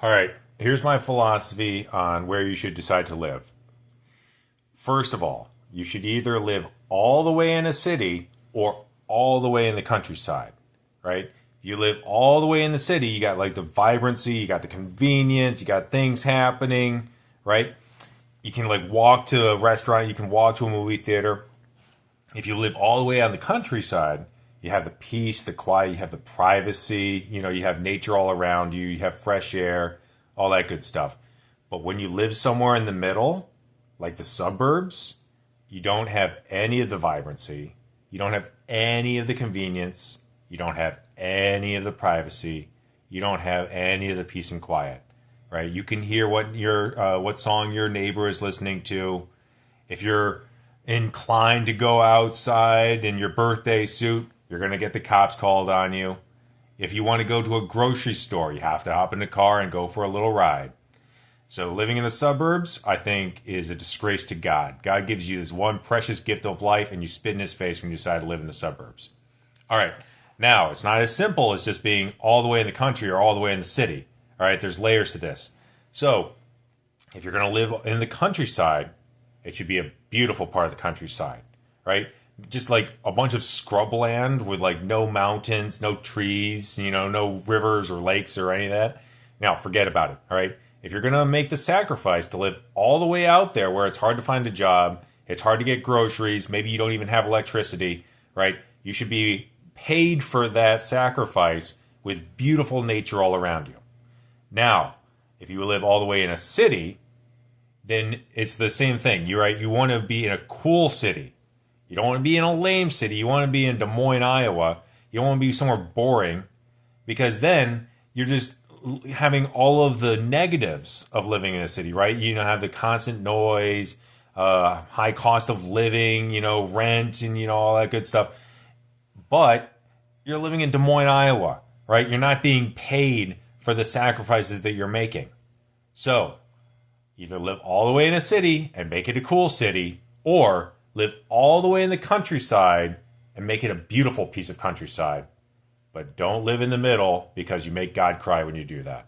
All right, here's my philosophy on where you should decide to live. First of all, you should either live all the way in a city or all the way in the countryside, right? If you live all the way in the city, you got like the vibrancy, you got the convenience, you got things happening, right? You can like walk to a restaurant, you can walk to a movie theater. If you live all the way on the countryside, you have the peace, the quiet, you have the privacy, you have nature all around you, you have fresh air, all that good stuff. But when you live somewhere in the middle, like the suburbs, you don't have any of the vibrancy, you don't have any of the convenience, you don't have any of the privacy, you don't have any of the peace and quiet, right? You can hear what song your neighbor is listening to. If you're inclined to go outside in your birthday suit, you're going to get the cops called on you. If you want to go to a grocery store, you have to hop in the car and go for a little ride. So living in the suburbs, I think, is a disgrace to God. God gives you this one precious gift of life, and you spit in his face when you decide to live in the suburbs. All right. Now, it's not as simple as just being all the way in the country or all the way in the city. All right. There's layers to this. So if you're going to live in the countryside, it should be a beautiful part of the countryside, right? Just like a bunch of scrubland with like no mountains, no trees, no rivers or lakes or any of that. Now, forget about it, all right? If you're going to make the sacrifice to live all the way out there where it's hard to find a job, it's hard to get groceries, maybe you don't even have electricity, right? You should be paid for that sacrifice with beautiful nature all around you. Now, if you live all the way in a city, then it's the same thing. You're right. You want to be in a cool city. You don't want to be in a lame city. You want to be in Des Moines, Iowa. You don't want to be somewhere boring, because then you're just having all of the negatives of living in a city, right? You have the constant noise, high cost of living, rent and, all that good stuff. But you're living in Des Moines, Iowa, right? You're not being paid for the sacrifices that you're making. So either live all the way in a city and make it a cool city, or live all the way in the countryside and make it a beautiful piece of countryside. But don't live in the middle, because you make God cry when you do that.